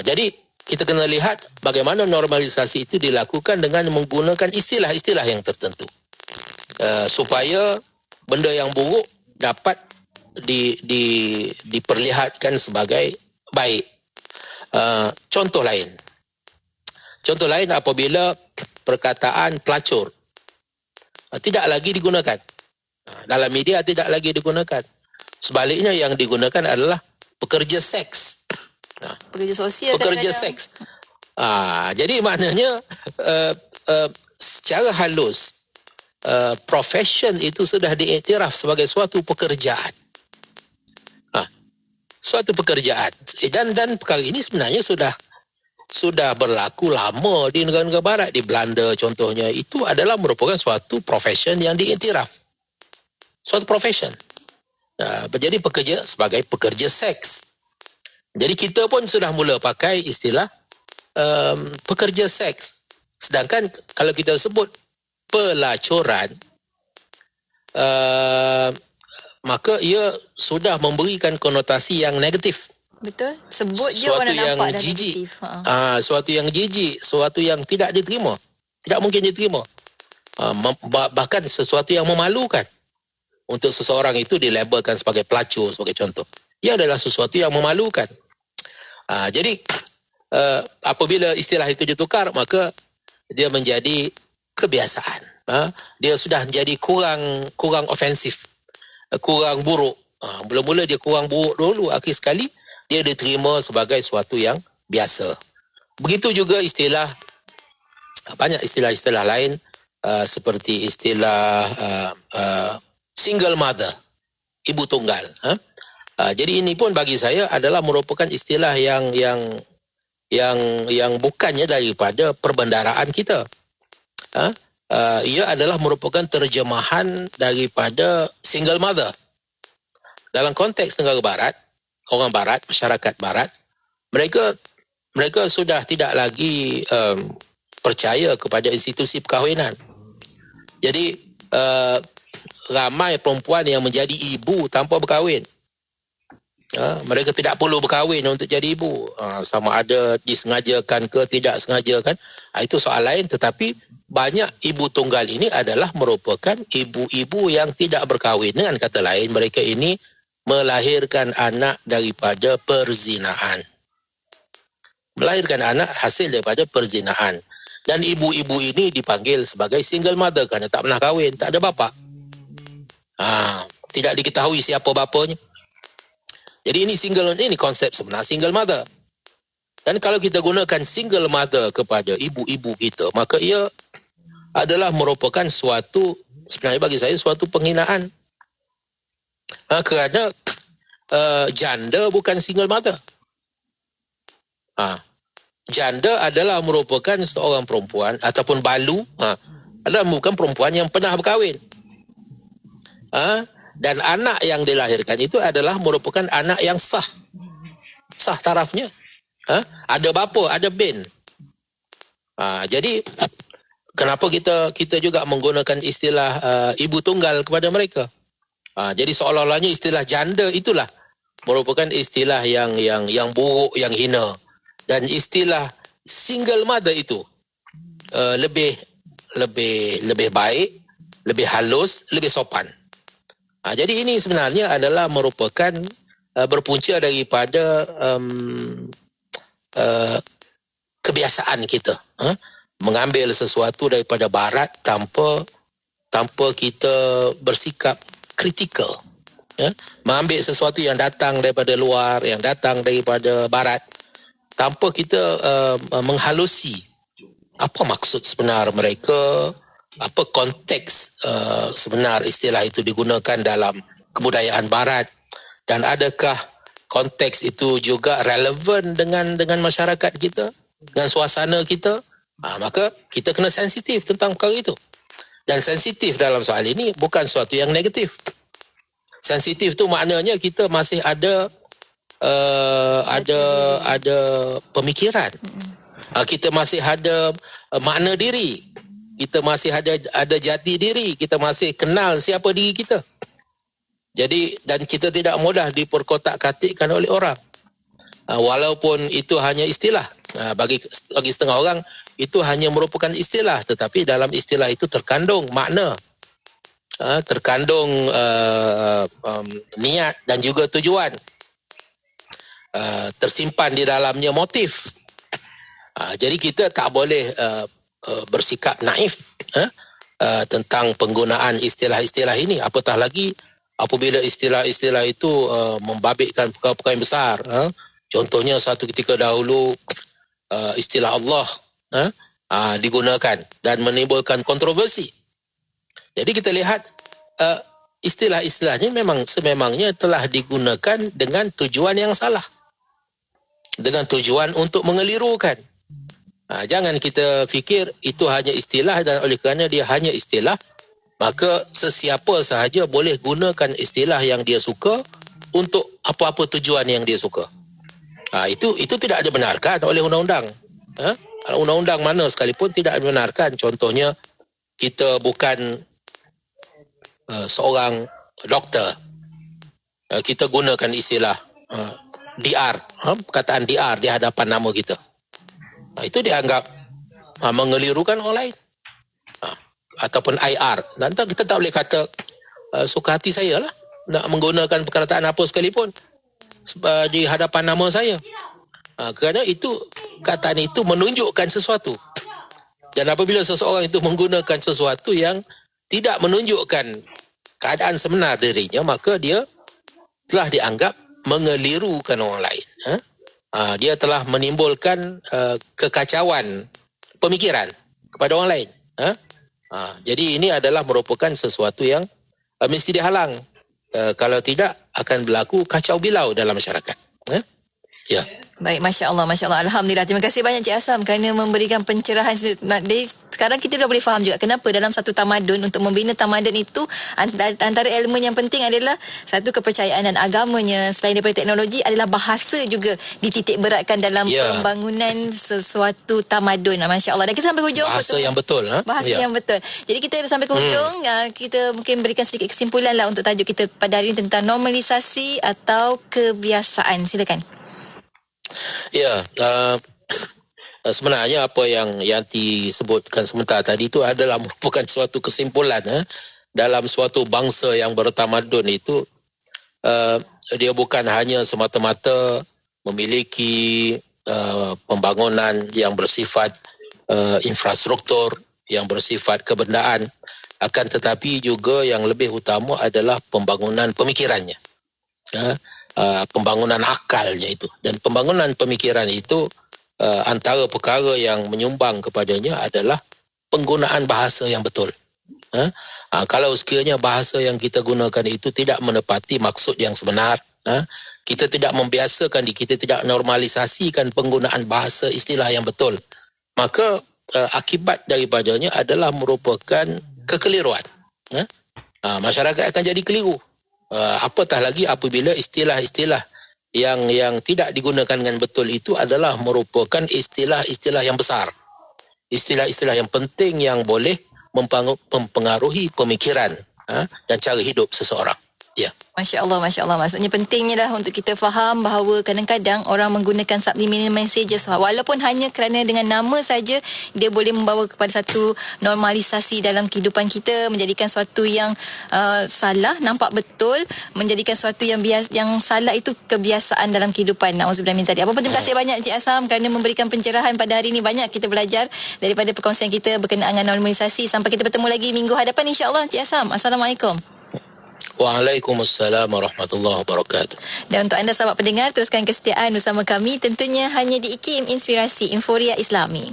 S13: Jadi kita kena lihat bagaimana normalisasi itu dilakukan dengan menggunakan istilah-istilah yang tertentu, supaya benda yang buruk dapat diperlihatkan sebagai baik. Contoh lain apabila perkataan pelacur tidak lagi digunakan dalam media, tidak lagi digunakan. Sebaliknya yang digunakan adalah pekerja seks,
S12: pekerja sosial,
S13: pekerja seks. Jadi maknanya secara halus profession itu sudah diiktiraf sebagai suatu pekerjaan. Suatu pekerjaan. Dan perkara ini sebenarnya sudah berlaku lama di negara-negara barat. Di Belanda contohnya, itu adalah merupakan suatu profession yang diiktiraf. Suatu profession. Jadi pekerja sebagai pekerja seks. Jadi kita pun sudah mula pakai istilah pekerja seks. Sedangkan kalau kita sebut pelacuran, maka ia sudah memberikan konotasi yang negatif.
S12: Betul. Sebut je orang nampak dah
S13: jijik.
S12: negatif.
S13: Suatu yang jijik, suatu yang tidak diterima. Tidak mungkin diterima. Bahkan sesuatu yang memalukan. Untuk seseorang itu dilabelkan sebagai pelacur, sebagai contoh. Ia adalah sesuatu yang memalukan. Jadi apabila istilah itu ditukar, maka dia menjadi kebiasaan. Dia sudah menjadi kurang ofensif, kurang buruk. Mula-mula dia kurang buruk dulu, akhir sekali dia diterima sebagai sesuatu yang biasa. Begitu juga banyak istilah-istilah lain, seperti istilah single mother, ibu tunggal. Jadi ini pun bagi saya adalah merupakan istilah yang bukannya daripada perbendaraan kita. Ia adalah merupakan terjemahan daripada single mother. Dalam konteks negara barat, orang barat, masyarakat barat, mereka sudah tidak lagi percaya kepada institusi perkahwinan. Jadi ramai perempuan yang menjadi ibu tanpa berkahwin. Mereka tidak perlu berkahwin untuk jadi ibu. Sama ada disengajakan ke tidak sengajakan, itu soal lain. Tetapi banyak ibu tunggal ini adalah merupakan ibu-ibu yang tidak berkahwin. Dengan kata lain, mereka ini melahirkan anak daripada perzinaan. Melahirkan anak hasil daripada perzinaan. Dan ibu-ibu ini dipanggil sebagai single mother kerana tak pernah kahwin, tak ada bapa. Tidak diketahui siapa bapanya. Jadi ini konsep sebenar single mother. Dan kalau kita gunakan single mother kepada ibu-ibu kita, maka ia adalah merupakan sebenarnya bagi saya suatu penghinaan. Kerana janda bukan single mother. Janda adalah merupakan seorang perempuan ataupun balu, adalah bukan perempuan yang pernah berkahwin. Dan anak yang dilahirkan itu adalah merupakan anak yang sah tarafnya. Ada bapa, ada bin. Jadi kenapa kita juga menggunakan istilah ibu tunggal kepada mereka? Jadi seolah-olahnya istilah janda itulah merupakan istilah yang buruk, yang hina. Dan istilah single mother itu lebih baik, lebih halus, lebih sopan. Jadi ini sebenarnya adalah merupakan berpunca daripada kebiasaan kita, mengambil sesuatu daripada barat tanpa kita bersikap kritikal, mengambil sesuatu yang datang daripada luar, yang datang daripada barat, tanpa kita menghalusi apa maksud sebenar mereka, apa konteks sebenar istilah itu digunakan dalam kebudayaan barat, dan adakah konteks itu juga relevan dengan masyarakat kita, dengan suasana kita. Maka kita kena sensitif tentang perkara itu. Dan sensitif dalam soal ini bukan sesuatu yang negatif. Sensitif tu maknanya kita masih ada pemikiran. Kita masih ada makna diri. Kita masih ada jati diri. Kita masih kenal siapa diri kita. Jadi, dan kita tidak mudah diperkotak-katikkan oleh orang. Walaupun itu hanya istilah. Bagi setengah orang, itu hanya merupakan istilah. Tetapi dalam istilah itu terkandung makna. Terkandung niat dan juga tujuan. Tersimpan di dalamnya motif. Jadi kita tak boleh bersikap naif tentang penggunaan istilah-istilah ini. Apatah lagi apabila istilah-istilah itu membabitkan perkara-perkara yang besar. Contohnya satu ketika dahulu istilah Allah digunakan dan menimbulkan kontroversi. Jadi kita lihat istilah-istilahnya memang sememangnya telah digunakan dengan tujuan yang salah. Dengan tujuan untuk mengelirukan. Jangan kita fikir itu hanya istilah dan oleh kerana dia hanya istilah, maka sesiapa sahaja boleh gunakan istilah yang dia suka untuk apa-apa tujuan yang dia suka. Itu tidak dibenarkan oleh undang-undang. Undang-undang mana sekalipun tidak dibenarkan. Contohnya, kita bukan seorang doktor. Kita gunakan istilah DR, perkataan DR di hadapan nama kita. Itu dianggap mengelirukan orang lain. Ataupun IR. Dan kita tak boleh kata suka hati saya lah nak menggunakan perkataan apa sekalipun di hadapan nama saya. Kerana itu kataan itu menunjukkan sesuatu. Dan apabila seseorang itu menggunakan sesuatu yang tidak menunjukkan keadaan sebenar dirinya, maka dia telah dianggap mengelirukan orang lain. Dia telah menimbulkan kekacauan pemikiran kepada orang lain. Jadi ini adalah merupakan sesuatu yang mesti dihalang. Kalau tidak akan berlaku kacau bilau dalam masyarakat. Ya.
S12: Baik, Masya Allah. Alhamdulillah. Terima kasih banyak Cik Asam kerana memberikan pencerahan. Jadi, sekarang kita dah boleh faham juga kenapa dalam satu tamadun, untuk membina tamadun itu, antara elemen yang penting adalah satu, kepercayaan dan agamanya. Selain daripada teknologi, adalah bahasa juga dititik beratkan dalam pembangunan sesuatu tamadun. Masya Allah. Dan kita sampai hujung.
S13: Bahasa yang betul.
S12: Bahasa yang betul. Jadi kita dah sampai ke hujung. Kita mungkin berikan sedikit kesimpulan lah untuk tajuk kita pada hari ini tentang normalisasi atau kebiasaan. Silakan.
S13: Ya, sebenarnya apa yang disebutkan sebentar tadi itu adalah merupakan suatu kesimpulan dalam suatu bangsa yang bertamadun itu dia bukan hanya semata-mata memiliki pembangunan yang bersifat infrastruktur, yang bersifat kebendaan, akan tetapi juga yang lebih utama adalah pembangunan pemikirannya, pembangunan akalnya itu. Dan pembangunan pemikiran itu antara perkara yang menyumbang kepadanya adalah penggunaan bahasa yang betul. Kalau sekiranya bahasa yang kita gunakan itu tidak menepati maksud yang sebenar, kita tidak membiasakan, kita tidak normalisasikan penggunaan bahasa istilah yang betul, maka akibat daripadanya adalah merupakan kekeliruan. Masyarakat akan jadi keliru. Apatah lagi apabila istilah-istilah yang tidak digunakan dengan betul itu adalah merupakan istilah-istilah yang besar, istilah-istilah yang penting yang boleh mempengaruhi pemikiran dan cara hidup seseorang. Ya.
S12: Masya Allah. Maksudnya pentingnya lah untuk kita faham bahawa kadang-kadang orang menggunakan subliminal messages walaupun hanya kerana dengan nama saja dia boleh membawa kepada satu normalisasi dalam kehidupan kita, menjadikan suatu yang salah nampak betul, menjadikan suatu yang salah itu kebiasaan dalam kehidupan. Nauzubillah min dzalik. Apa pun terima kasih banyak Encik Azham kerana memberikan pencerahan pada hari ini. Banyak kita belajar daripada perkongsian kita berkenaan dengan normalisasi. Sampai kita bertemu lagi minggu hadapan insya-Allah Encik Azham. Assalamualaikum.
S13: Waalaikumsalam warahmatullahi wabarakatuh.
S12: Dan untuk anda sahabat pendengar, teruskan kesetiaan bersama kami tentunya hanya di IKIM Inspirasi Inforia Islami.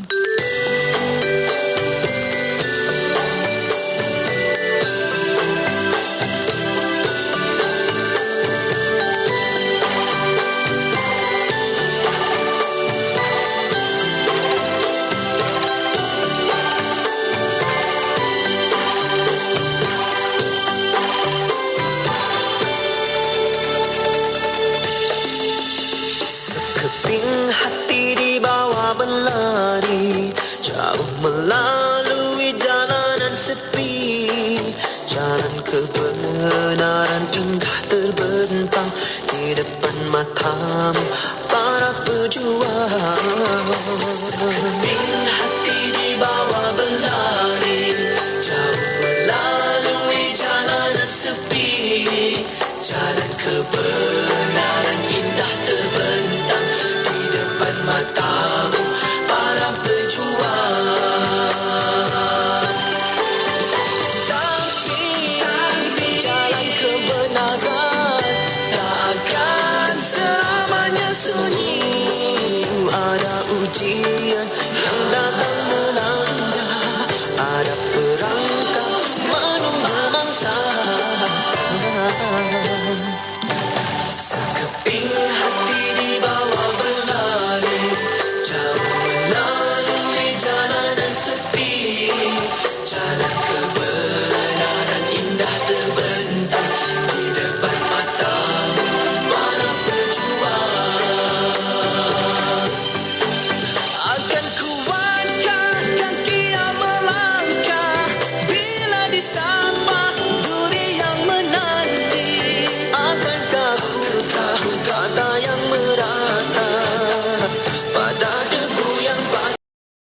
S8: Hati dibawa berlari